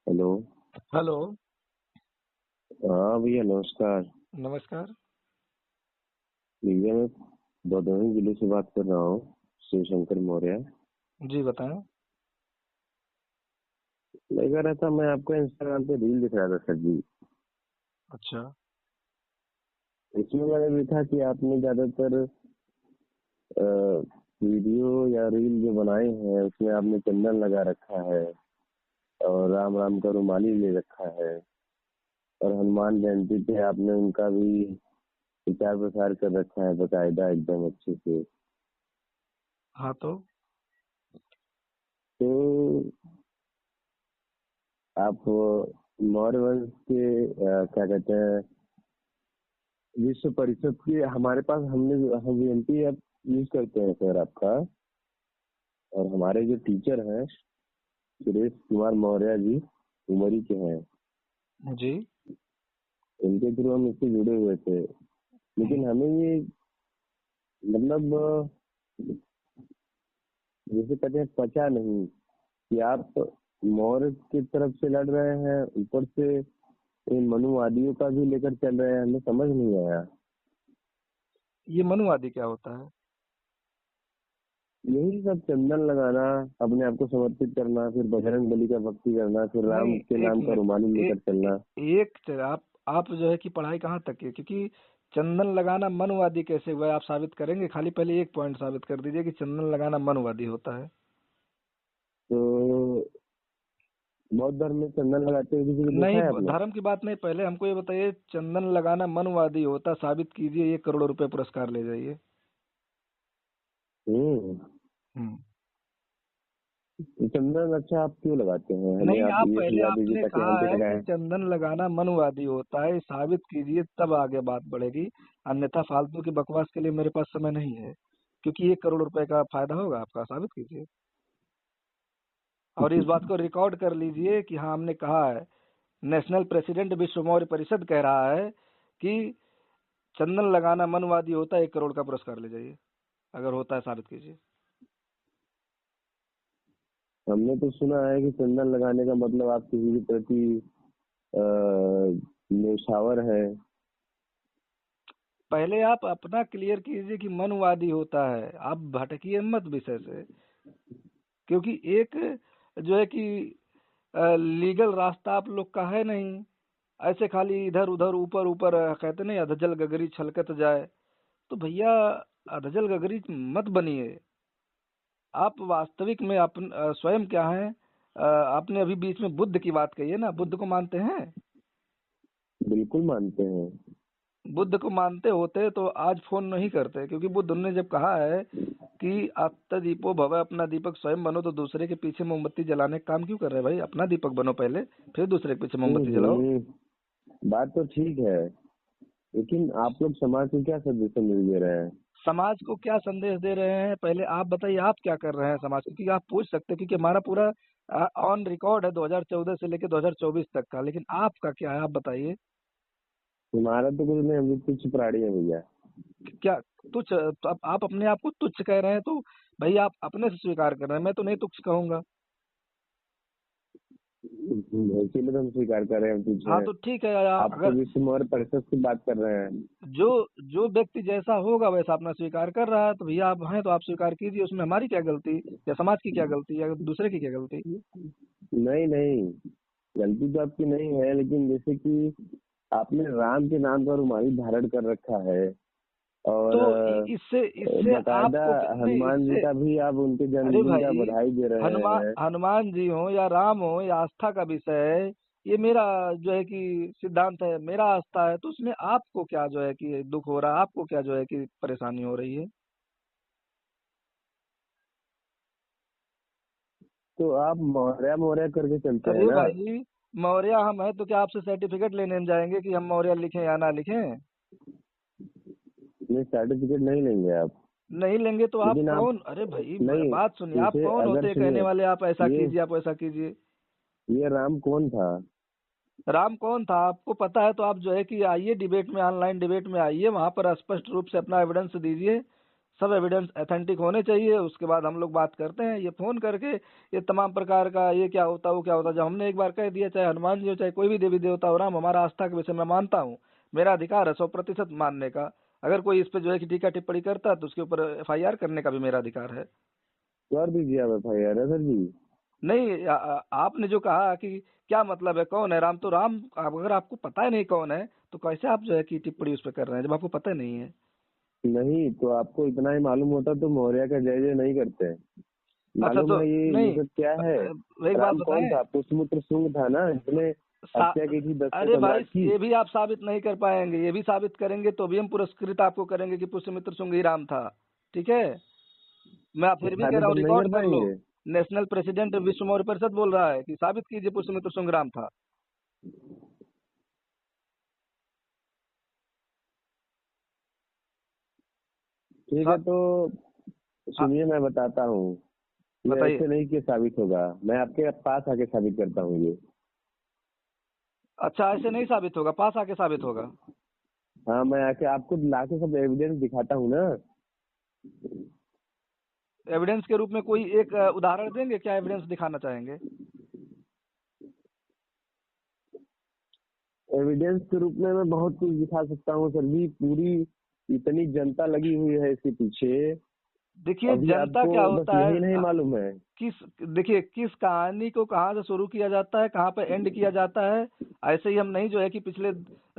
Hello. Hello. हाँ भैया, नमस्कार। नमस्कार। भैया, मैं भदोही जिले से बात कर रहा हूँ, शिवशंकर मौर्य। जी बताएं। मैं कह रहा था, मैं आपका इंस्टाग्राम पे रील दिख रहा था सर जी। अच्छा। इसमें मैंने देखा कि आपने ज्यादातर वीडियो या रील जो बनाए हैं उसमें आपने चंदन लगा रखा है और राम राम का रुमाली ले रखा है, और हनुमान जयंती पे आपने उनका भी प्रचार प्रसार कर रखा है बकायदा एकदम अच्छे से। हाँ तो तो आप मौर्य वंश के क्या कहते हैं, विश्व परिषद की हमारे पास हम वीएमपी ऐप यूज करते हैं सर आपका। और हमारे जो टीचर हैं सुरेश कुमार मौर्य जी, उमरी के हैं। जी। इनके थ्रू हम इससे जुड़े हुए थे, लेकिन हमें ये मतलब जैसे कहते हैं पचा नहीं कि आप मौर्य की तरफ से लड़ रहे हैं, ऊपर से इन मनुवादियों का भी लेकर चल रहे हैं, हमें समझ नहीं आया। ये मनुवादी क्या होता है? यही सब चंदन लगाना, अपने आप को समर्पित करना, फिर बजरंग बली का भक्ति करना, फिर नहीं, राम के एक नाम का मिनट। रुमाली ए, लेकर ए, चलना। आप जो है कि पढ़ाई कहाँ तक की है? क्योंकि चंदन लगाना मनुवादी कैसे हुआ है आप साबित करेंगे? खाली पहले एक पॉइंट साबित कर दीजिए कि चंदन लगाना मनुवादी होता है। तो बौद्ध धर्म में चंदन लगाते हुए किसी को देखा नहीं, है आपने? धर्म की बात नहीं, पहले हमको ये बताइए चंदन लगाना मनुवादी होता साबित कीजिए, 1 करोड़ रुपए पुरस्कार ले जाइए। हम्म। हम्म। तो चंदन अच्छा आप क्यों लगाते हैं, हमें नहीं, आप आप ये पहले सुझाव दीजिए आपने ताकि कहा हम भी है कि लगाएं। चंदन लगाना मनुवादी होता है, साबित कीजिए तब आगे बात बढ़ेगी। अन्यथा फालतू की बकवास के लिए मेरे पास समय नहीं है, क्योंकि 1 करोड़ रुपए का फायदा होगा आपका, साबित कीजिए। और इस बात को रिकॉर्ड कर लीजिए कि हाँ हमने कहा है, नेशनल प्रेसिडेंट विश्व मौर्य परिषद कह रहा है कि चंदन लगाना मनुवादी होता है, 1 करोड़ का पुरस्कार ले जाइए। अगर होता है साबित कीजिए। हमने तो सुना है कि चंदन लगाने का मतलब आप किसी के प्रति न्यौछावर है। पहले आप अपना क्लियर कीजिए कि मनुवादी होता है, आप भटकिए मत विषय से। क्योंकि एक जो है कि लीगल रास्ता आप लोग का है नहीं। ऐसे खाली इधर उधर ऊपर ऊपर कहते नहीं, अधजल गगरी छलकत जाए। तो भैया, अधजल गगरी मत बनिए। आप वास्तविक में स्वयं क्या हैं? आपने अभी बीच में बुद्ध की बात कही है ना, बुद्ध को मानते हैं? बिल्कुल मानते हैं। बुद्ध को मानते होते तो आज फोन नहीं करते, क्योंकि बुद्ध ने जब कहा है कि आत्मदीपो भव, अपना दीपक स्वयं बनो, तो दूसरे के पीछे मोमबत्ती जलाने का काम क्यों कर रहे हैं भाई? अपना दीपक बनो पहले, फिर दूसरे के पीछे मोमबत्ती जलाओ। बात तो ठीक है, लेकिन आप लोग समाज को क्या संदेश दे रहे हैं? समाज को क्या संदेश दे रहे हैं, पहले आप बताइए, आप क्या कर रहे हैं समाज को? क्योंकि आप पूछ सकते हैं, क्योंकि हमारा पूरा ऑन रिकॉर्ड है 2014 से लेकर 2024 तक का, लेकिन आपका क्या है आप बताइए। हमारा तो कुछ नहीं, हम भी तुच्छ प्राणी है भैया। क्या तुच्छ? तो आप अपने आप को तुच्छ कह रहे हैं, तो भाई आप अपने से स्वीकार कर रहे हैं, मैं तो नहीं तुच्छ कहूंगा। इसीलिए तो हम स्वीकार कर रहे हैं, हम तुच्छ हाँ हैं। तो ठीक है, आप तो अगर विश्व मौर्य परिषद की बात कर रहे हैं। जो जो व्यक्ति जैसा होगा वैसा अपना स्वीकार कर रहा है, तो भैया आप हैं तो आप स्वीकार कीजिए। उसमें हमारी क्या गलती, या समाज की क्या गलती, या दूसरे की क्या गलती? नहीं नहीं, गलती तो आपकी नहीं है, लेकिन जैसे कि आपने राम के नाम पर रुमाली धारण कर रखा है, और तो इससे इससे बकायदा आपको नहीं, हनुमान जी इससे, का भी आप उनके अरे जन्मदिन का भाई, बधाई दे रहे हैं। हनुमान जी हो या राम हो या आस्था का विषय है, ये मेरा जो है कि सिद्धांत है, मेरा आस्था है, तो उसमें आपको क्या जो है कि दुख हो रहा है, आपको क्या जो है कि परेशानी हो रही है? तो आप मौर्य मौर्य करके चलते हैं अरे ना? भाई, मौर्य हम है तो क्या आपसे सर्टिफिकेट लेने हम जाएंगे कि हम मौर्य लिखें या ना लिखें? ये सर्टिफिकेट नहीं लेंगे आप। नहीं लेंगे तो आप लेकिन आप कौन? अरे भाई, नहीं, बात सुनिए, आप जैसे कौन अगर होते हैं कहने सुनिए, वाले आप ऐसा ये कीजिए, आप ऐसा कीजिए? ये राम कौन था? राम कौन था आपको पता है तो आप जो है कि आइए डिबेट में, ऑनलाइन डिबेट में आइए, वहां पर स्पष्ट रूप से अपना एविडेंस दीजिए। सब एविडेंस ऑथेंटिक होने चाहिए, उसके बाद हम लोग बात करते हैं। ये फोन करके ये तमाम प्रकार का ये क्या होता है वो क्या होता है, जब हमने एक बार कह दिया, चाहे हनुमान जी हो चाहे कोई भी देवी देवता हो, राम हमारा आस्था के विषय में मानता हूँ, मेरा अधिकार है 100% मानने का। अगर कोई इस पे जो है कि टीका टिप्पणी करता है तो उसके ऊपर FIR करने का भी मेरा अधिकार है। कर दीजिए आप FIR है सर जी। नहीं आपने जो कहा कि क्या मतलब है, कौन है राम, तो राम अगर आपको पता ही नहीं कौन है तो कैसे आप जो है कि टिप्पणी उस पर कर रहे हैं जब आपको पता ही नहीं है। नहीं तो आपको इतना ही मालूम होता तो मौर्य का जय जय नहीं करते। अच्छा मालूम तो है ये नहीं, सब क्या है? एक बात राम कौन बताएं। था? पुष्यमित्र शुंग था ना, जिसने सा- हत्या की थी 10वें अरे भाई सम्राट की। ये भी आप साबित नहीं कर पाएंगे, ये भी साबित करेंगे तो भी हम पुरस्कृत आपको करेंगे कि पुष्यमित्र शुंग ही राम था। ठीक है, मैं आप फिर भी कह साबित रहा हूँ, हम नहीं रिकॉर्ड कर कर लो। पाएंगे। नेशनल प्रेसिडेंट विश्व मौर्य परिषद बोल रहा है कि साबित कीजिए पुष्यमित्र शुंग राम था। ठीक है सा- तो हाँ, सुनिए, मैं बताता हूँ। ये बताइए। ऐसे नहीं कि साबित होगा, मैं आपके पास आके साबित करता हूँ ये। अच्छा ऐसे नहीं साबित होगा, पास आके साबित होगा। हाँ, मैं आके आपको लाके सब एविडेंस दिखाता हूँ ना। एविडेंस के रूप में कोई एक उदाहरण देंगे, क्या एविडेंस दिखाना चाहेंगे? एविडेंस के रूप में मैं बहुत कुछ दिखा सकता हूँ सर जी। पूरी इतनी जनता लगी हुई है इसके पीछे। देखिए अभी जनता आपको क्या बस होता है, यही नहीं मालूम है। किस देखिए किस कहानी को कहाँ से शुरू किया जाता है, कहाँ पे एंड किया जाता है। ऐसे ही हम नहीं जो है कि पिछले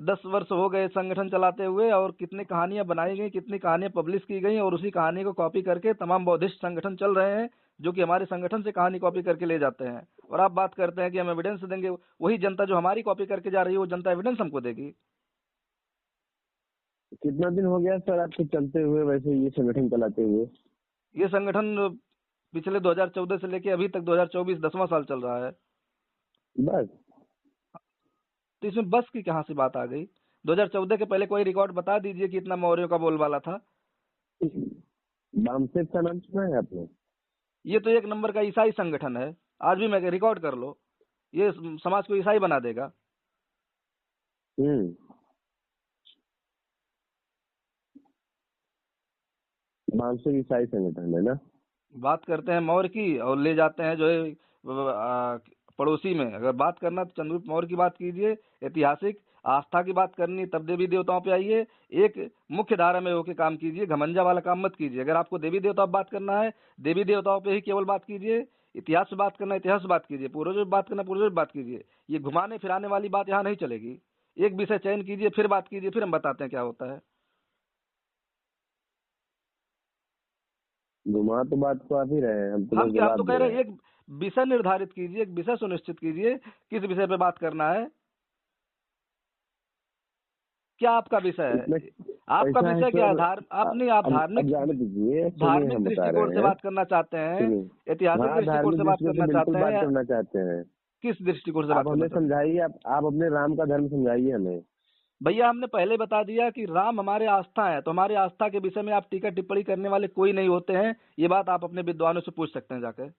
10 वर्ष हो गए संगठन चलाते हुए और कितनी कहानियां बनाई गई, कितनी कहानियां पब्लिश की गई और उसी कहानी को कॉपी करके तमाम बौद्धिस्ट संगठन चल रहे हैं जो कि हमारे संगठन से कहानी कॉपी करके ले जाते हैं। और आप बात करते हैं कि हम एविडेंस देंगे, वही जनता जो हमारी कॉपी करके जा रही है वो जनता एविडेंस हमको देगी। कितना दिन हो गया सर आपको चलते हुए, वैसे ये संगठन चलाते हुए? ये संगठन पिछले 2014 से लेके अभी तक 2024 10वां साल चल रहा है। बस। तो इसमें बस की कहाँ से बात आ गई? 2014 के पहले कोई रिकॉर्ड बता दीजिए कि इतना मौर्यों का बोलबाला था। बामसेफ का नाम सुना है आपने? ये तो एक नंबर का ईसाई संगठन है, आज भी मैं रिकॉर्ड कर लो, ये समाज को ईसाई बना देगा। हम्म। बामसेफ ईसाई संगठन है ना? बात करते हैं मौर्य की और ले जाते हैं जो है पड़ोसी में। अगर बात करना तो चंद्रगुप्त मौर्य की बात कीजिए, ऐतिहासिक आस्था की बात करनी तब देवी देवताओं पे आइए। एक मुख्य धारा में होके काम कीजिए, घमंडा वाला काम मत कीजिए। अगर आपको देवी देवता पे बात करना है, देवी देवताओं पे ही केवल बात कीजिए। इतिहास से बात करना है, इतिहास से बात कीजिए। पूर्वजों से बात करना, पूर्वजों से बात कीजिए। ये घुमाने फिराने वाली बात यहाँ नहीं चलेगी। एक विषय चयन कीजिए, फिर बात कीजिए, फिर हम बताते हैं क्या होता है। घुमा तो बात को आप ही रहे हैं, हम तो हम बस क्या, हम तो जवाब कह दे रहे रहे हैं हैं। एक विषय निर्धारित कीजिए, एक विषय सुनिश्चित कीजिए, किस विषय पे बात करना है। क्या आपका विषय इसमें है? आपका ऐसा है विषय क्या है? सर। आप नहीं, आप अब जाने दीजिए, सुनिए धार्मिक हम बता दृष्टिकोण रहे से हैं। बात करना चाहते हैं, सुनिए। ऐतिहासिक हाँ, दृष्टिकोण धार्मिक से बात दृष्टिकोण से करना बिल्कुल चाहते बात हैं, या करना चाहते हैं। किस दृष्टिकोण से आप बात करना हमें चाहते हैं? समझाइए, आप अपने राम का धर्म समझाइए हमें। भैया हमने पहले बता दिया कि राम हमारे आस्था है, तो हमारी आस्था के विषय में आप टीका टिप्पणी करने वाले कोई नहीं होते हैं। ये बात आप अपने विद्वानों से पूछ सकते हैं जाकर।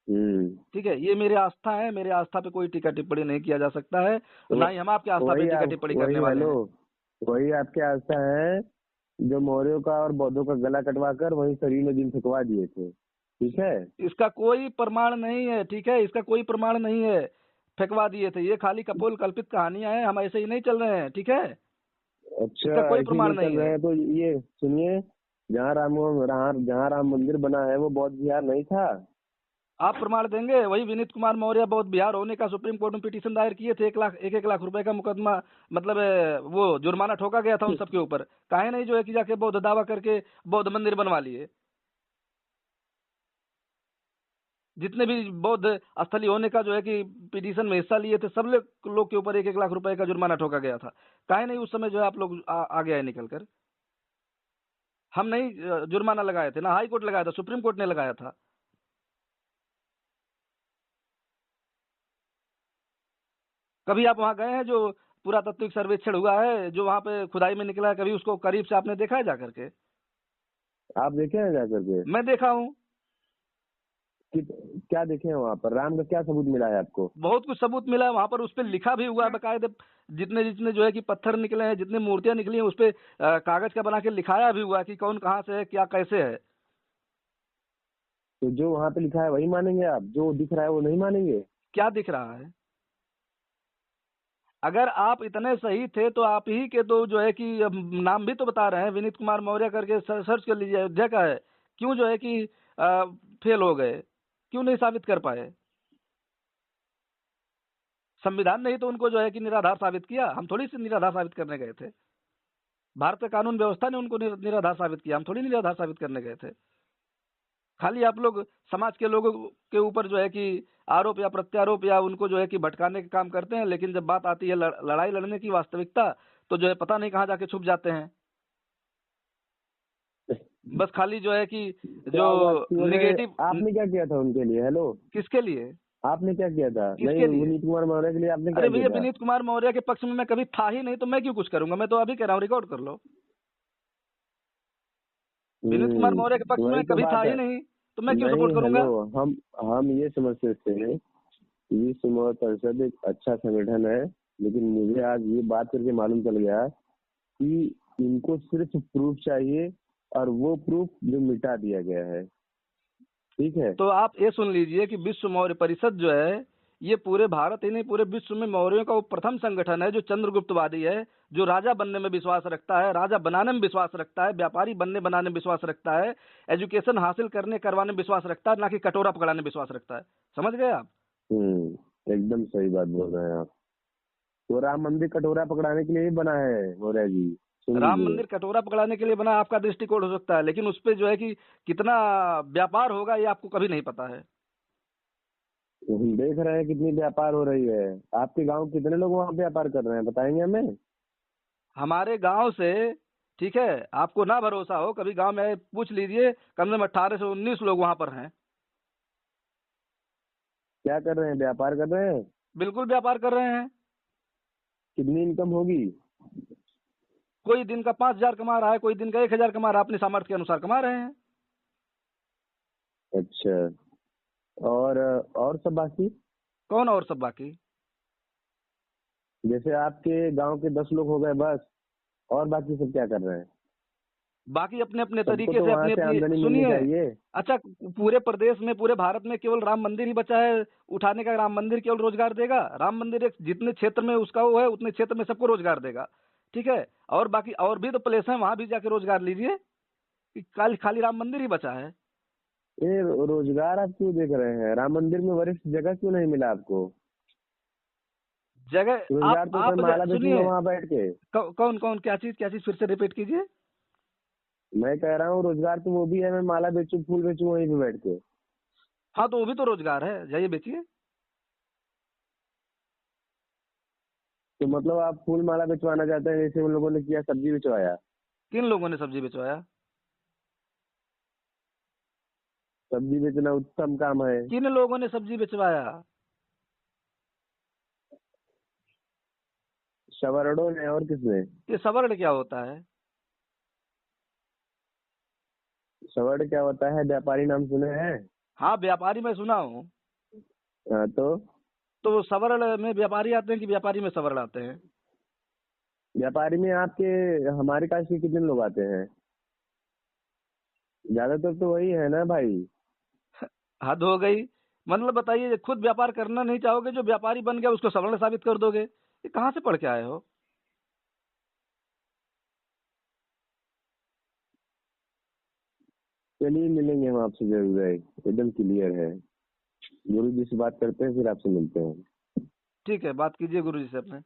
हम्म। ठीक है, ये मेरी आस्था है, मेरे आस्था पे कोई टीका टिप्पणी नहीं किया जा सकता है, और ना ही हम आपके आस्था पे वही टीका आप टिप्पणी करने वही वाले हेलो, हैं। वही आपके आस्था है जो मौर्यों का और बौद्धों का गला कटवा कर वही शरीर में दिल फेंकवा दिए थे। ठीक है। इसका कोई प्रमाण नहीं है। ठीक है, इसका कोई प्रमाण नहीं है। फेंकवा दिए थे, ये खाली कपोल कल्पित कहानियां हैं, हम ऐसे ही नहीं चल रहे हैं। ठीक है, अच्छा, इसका कोई ऐसे ही प्रमाण नहीं नहीं चल रहे है। हैं तो ये सुनिए। जहाँ राम मंदिर बना है वो बौद्ध विहार नहीं था? आप प्रमाण देंगे? वही विनीत कुमार मौर्य बौद्ध विहार होने का सुप्रीम कोर्ट में पिटीशन दायर किए थे, 1 लाख रुपए का मुकदमा, मतलब वो जुर्माना ठोका गया था उन सबके ऊपर। काहे नहीं जो है कि जाके बौद्ध दावा करके बौद्ध मंदिर बनवा लिए। जितने भी बौद्ध स्थली होने का जो है कि पिटीशन में हिस्सा लिए थे, सब लोग के ऊपर 1-1 लाख रुपए का जुर्माना ठोका गया था। काहे नहीं उस समय जो है आप लोग आगे आए निकल कर। हम नहीं जुर्माना लगाए थे, ना हाई कोर्ट लगाया था, सुप्रीम कोर्ट ने लगाया था। कभी आप वहां गए हैं जो पुरातात्विक सर्वेक्षण हुआ है, जो वहां पे खुदाई में निकला है, कभी उसको करीब से आपने देखा है जाकर के? आप देखे हैं जाकर के? मैं देखा हूँ। कि क्या देखे हैं वहाँ पर? राम का क्या सबूत मिला है आपको? बहुत कुछ सबूत मिला है वहां पर, उस पर लिखा भी हुआ है बाकायदे। जितने जितने जो है कि पत्थर निकले हैं, जितने मूर्तियां निकली हैं, उस पे कागज का बना के लिखाया भी हुआ है कि कौन कहाँ से है, क्या कैसे है। तो जो वहाँ पे लिखा है वही मानेंगे आप? जो दिख रहा है वो नहीं मानेंगे? क्या दिख रहा है? अगर आप इतने सही थे तो आप ही के तो जो है कि अब नाम भी तो बता रहे हैं, विनीत कुमार मौर्य करके सर्च कर लीजिए, अयोध्या का है। क्यों जो है कि फेल हो गए, क्यों नहीं साबित कर पाए? संविधान ने ही तो उनको जो है कि निराधार साबित किया, हम थोड़ी से निराधार साबित करने गए थे। भारत का कानून व्यवस्था ने उनको निराधार साबित किया, हम थोड़ी निराधार साबित करने गए थे। खाली आप लोग समाज के लोगों के ऊपर जो है कि आरोप या प्रत्यारोप या उनको जो है कि भटकाने का काम करते हैं, लेकिन जब बात आती है लड़ाई लड़ने की, वास्तविकता, तो जो है पता नहीं कहाँ जाके छुप जाते हैं। बस खाली जो है कि क्या हुआ कि जो निगेटिव। आपने क्या किया था उनके लिए? हेलो, किसके लिए? आपने क्या किया था? नहीं, किसके लिए? विनीत कुमार मौर्य के लिए आपने अरे क्या भैया, किया था? विनीत कुमार मौर्य के पक्ष में मैं कभी था ही नहीं, तो मैं क्यों कुछ करूंगा? मैं तो अभी कह रहा हूँ, रिकॉर्ड कर लो। विनीत कुमार मौर्य के पक्ष में वही मैं तो कभी था बात ही है। नहीं, तो मैं क्यों नहीं, सपोर्ट करूंगा? हेलो, हम ये समझते थे कि विश्व मौर्य परिषद एक अच्छा संगठन है, लेकिन मुझे आज ये बात करके मालूम चल गया कि इनको सिर्फ प्रूफ चाहिए, और वो प्रूफ जो मिटा दिया गया है। ठीक है। तो आप ये सुन लीजिए कि विश्व मौर्य परिषद जो है, ये पूरे भारत ही नहीं, पूरे विश्व में मौर्यों का वो प्रथम संगठन है जो चंद्रगुप्तवादी है, जो राजा बनने में विश्वास रखता है, राजा बनाने में विश्वास रखता है, व्यापारी बनने बनाने में विश्वास रखता है, एजुकेशन हासिल करने करवाने में विश्वास रखता है, ना कि कटोरा पकड़ाने में विश्वास रखता है। समझ गए आप? एकदम सही बात बोल रहे हैं आप। तो राम मंदिर कटोरा पकड़ाने के लिए ही बना है मौर्य जी, सुन राम लीजिए। मंदिर कटोरा पकड़ाने के लिए बना, आपका दृष्टिकोण हो सकता है, लेकिन उस पर जो है कि कितना व्यापार होगा ये आपको कभी नहीं पता है। तो हम देख रहे हैं कितनी व्यापार हो रही है। आपके गांव कितने लोग वहाँ व्यापार कर रहे हैं, बताएंगे हमें? हमारे गांव से, ठीक है, आपको ना भरोसा हो, कभी गांव में पूछ लीजिए, कम से कम 18 से 19 लोग वहां पर हैं। क्या कर रहे हैं? व्यापार कर रहे हैं? बिल्कुल व्यापार कर रहे हैं। कितनी इनकम होगी? कोई दिन का 5,000 कमा रहा है, कोई दिन का 1,000 कमा रहा है, अपने सामर्थ्य के अनुसार कमा रहे हैं। अच्छा। और सब बाकी? कौन और सब बाकी? जैसे आपके गांव के 10 लोग हो गए बस, और बाकी सब क्या कर रहे हैं? बाकी अपने अपने सबको तरीके तो से वहां अपनी से अपनी, आमदनी मिलनी सुनिए। चाहिए। अच्छा, पूरे प्रदेश में, पूरे भारत में केवल राम मंदिर ही बचा है उठाने का? राम मंदिर केवल रोजगार देगा? राम मंदिर एक जितने क्षेत्र में उसका वो है, उतने क्षेत्र में सबको रोजगार देगा। ठीक है, और बाकी और भी तो प्लेस है, वहां भी जाके रोजगार लीजिए। कि खाली खाली राम मंदिर ही बचा है? ये रोजगार आप क्यों देख रहे हैं? राम मंदिर में वरिष्ठ जगह क्यों नहीं मिला आपको? जगह रोजगार तो मैं माला बेचूंगा सुनिए। वहां बैठ के। कौन कौन, क्या चीज, फिर से रिपीट कीजिए। मैं कह रहा हूँ रोजगार तो वो भी है, मैं माला बेचूं, फूल बेचूं वहीं पे बैठ के। हाँ, तो वो भी तो रोजगार है, जाइए बेचिए। तो मतलब आप फूल माला बेचवाना चाहते हैं, जैसे उन लोगों ने किया, सब्जी बेचवाया? किन लोगों ने सब्जी बेचवाया? सब्जी बेचना उत्तम काम है। किन लोगों ने सब्जी बेचवाया? सवर्णों ने, और किसने? ये सवर्ण क्या होता है? सवर्ण क्या होता है? व्यापारी नाम सुने हैं? हाँ, व्यापारी मैं सुना हूँ। हाँ, तो सवर्ण में व्यापारी आते हैं कि व्यापारी में सवर्ण आते हैं? व्यापारी में आपके, हमारे कास्ट के कितने लोग आते हैं? ज्यादातर तो वही है ना भाई। हद हो गई। मतलब बताइए, खुद व्यापार करना नहीं चाहोगे, जो व्यापारी बन गया उसको सवर्ण साबित कर दोगे? ये कहाँ से पढ़ के आए हो? चलिए, मिलेंगे हम आपसे जरूर है, एकदम क्लियर है। गुरु जी से बात करते हैं, फिर आपसे मिलते हैं। ठीक है, बात कीजिए गुरु जी से अपने।